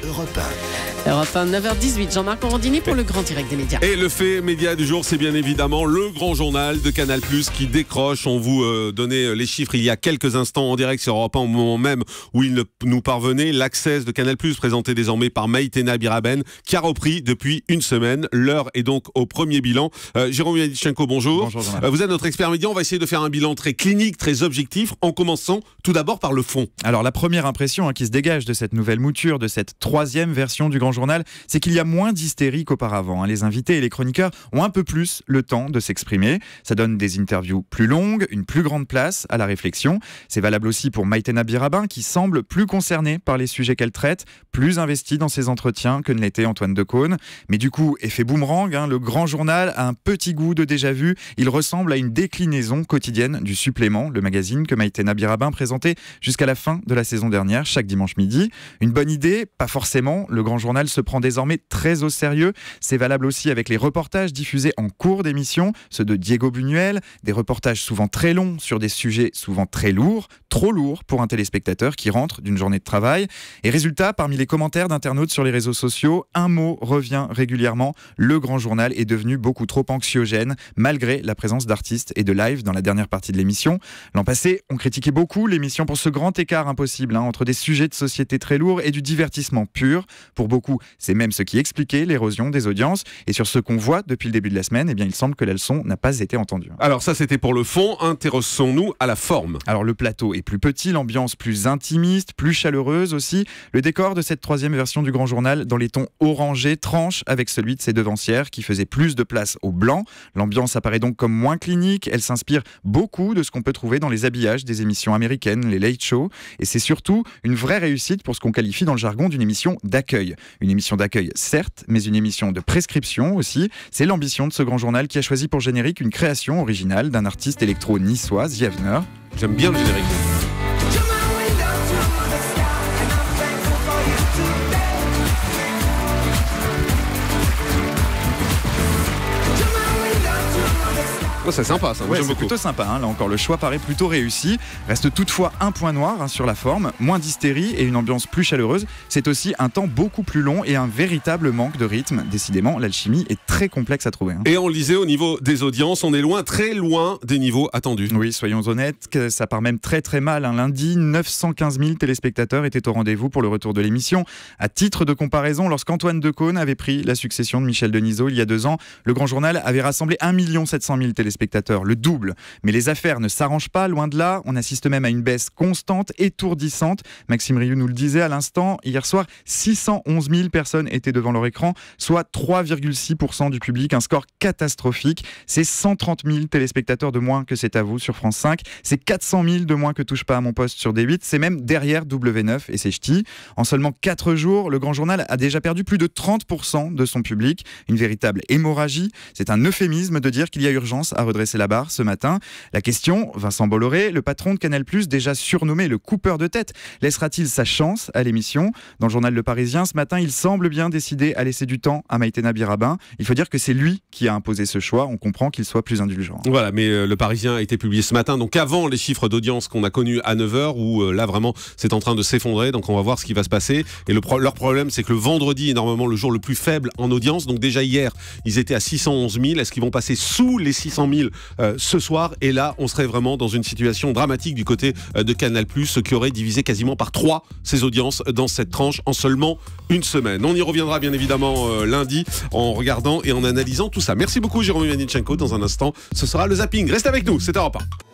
Europe 1. Europe 1, 9h18, Jean-Marc Morandini pour le grand direct des médias. Et le fait média du jour, c'est bien évidemment le grand journal de Canal+, qui décroche. On vous donnait les chiffres il y a quelques instants en direct sur Europe 1, au moment même où il nous parvenait. L'Access de Canal+, présenté désormais par Maïtena Biraben, qui a repris depuis une semaine. L'heure est donc au premier bilan. Jérôme Yadichenko, bonjour. Bonjour Jean-Marc. Vous êtes notre expert média. On va essayer de faire un bilan très clinique, très objectif, en commençant tout d'abord par le fond. Alors la première impression qui se dégage de cette nouvelle mouture, de cette troisième version du grand journal, c'est qu'il y a moins d'hystérie qu'auparavant. Les invités et les chroniqueurs ont un peu plus le temps de s'exprimer. Ça donne des interviews plus longues, une plus grande place à la réflexion. C'est valable aussi pour Maïtena Biraben, qui semble plus concernée par les sujets qu'elle traite, plus investie dans ses entretiens que ne l'était Antoine Decaune. Mais du coup, effet boomerang, le grand journal a un petit goût de déjà-vu. Il ressemble à une déclinaison quotidienne du Supplément, le magazine que Maïtena Biraben présentait jusqu'à la fin de la saison dernière, chaque dimanche midi. Une bonne idée? Pas forcément. Le grand journal se prend désormais très au sérieux. C'est valable aussi avec les reportages diffusés en cours d'émission, ceux de Diego Buñuel, des reportages souvent très longs sur des sujets souvent très lourds, trop lourds pour un téléspectateur qui rentre d'une journée de travail. Et résultat, parmi les commentaires d'internautes sur les réseaux sociaux, un mot revient régulièrement: le grand journal est devenu beaucoup trop anxiogène, malgré la présence d'artistes et de live dans la dernière partie de l'émission. L'an passé, on critiquait beaucoup l'émission pour ce grand écart impossible entre des sujets de société très lourds et du divertissement pur. Pour beaucoup, c'est même ce qui expliquait l'érosion des audiences. Et sur ce qu'on voit depuis le début de la semaine, il semble que la leçon n'a pas été entendue. Alors ça, c'était pour le fond. Intéressons-nous à la forme. Alors le plateau est plus petit, l'ambiance plus intimiste, plus chaleureuse aussi. Le décor de cette troisième version du grand journal, dans les tons orangés, tranche avec celui de ses devancières qui faisait plus de place au blanc. L'ambiance apparaît donc comme moins clinique. Elle s'inspire beaucoup de ce qu'on peut trouver dans les habillages des émissions américaines, les late shows. Et c'est surtout une vraie réussite pour ce qu'on qualifie dans le jargon d'une émission d'accueil. Une émission d'accueil, certes, mais une émission de prescription aussi. C'est l'ambition de ce grand journal qui a choisi pour générique une création originale d'un artiste électro niçois, Ziavner. J'aime bien le générique. Oh, c'est sympa ça, ouais, c'est plutôt sympa, là encore le choix paraît plutôt réussi. Reste toutefois un point noir sur la forme, moins d'hystérie et une ambiance plus chaleureuse. C'est aussi un temps beaucoup plus long et un véritable manque de rythme. Décidément, l'alchimie est très complexe à trouver. Et on le disait, au niveau des audiences, on est loin, très loin des niveaux attendus. Oui, soyons honnêtes, que ça part même très très mal. Lundi, 915 000 téléspectateurs étaient au rendez-vous pour le retour de l'émission. À titre de comparaison, lorsqu'Antoine Decaune avait pris la succession de Michel Denisot il y a 2 ans, le grand journal avait rassemblé 1 700 000 téléspectateurs, le double. Mais les affaires ne s'arrangent pas, loin de là. On assiste même à une baisse constante, étourdissante. Maxime Rioux nous le disait à l'instant. Hier soir, 611 000 personnes étaient devant leur écran, soit 3,6% du public. Un score catastrophique. C'est 130 000 téléspectateurs de moins que C'est à vous sur France 5. C'est 400 000 de moins que Touche pas à mon poste sur D8. C'est même derrière W9 et C'est ch'ti. En seulement 4 jours, le grand journal a déjà perdu plus de 30% de son public. Une véritable hémorragie. C'est un euphémisme de dire qu'il y a urgence à redresser la barre ce matin. La question, Vincent Bolloré, le patron de Canal+, déjà surnommé le coupeur de tête, laissera-t-il sa chance à l'émission? Dans le journal Le Parisien, ce matin, il semble bien décidé à laisser du temps à Maïtena Biraben. Il faut dire que c'est lui qui a imposé ce choix. On comprend qu'il soit plus indulgent. Voilà, mais Le Parisien a été publié ce matin, donc avant les chiffres d'audience qu'on a connus à 9h, où là vraiment c'est en train de s'effondrer, donc on va voir ce qui va se passer. Et leur problème, c'est que le vendredi est normalement le jour le plus faible en audience, donc déjà hier, ils étaient à 611 000. Est-ce qu'ils vont passer sous les 600 000 ce soir? Et là, on serait vraiment dans une situation dramatique du côté de Canal+, ce qui aurait divisé quasiment par 3 ses audiences dans cette tranche en seulement une semaine. On y reviendra bien évidemment lundi en regardant et en analysant tout ça. Merci beaucoup Jérôme Yadichenko. Dans un instant, ce sera le zapping. Restez avec nous, c'est Europe 1.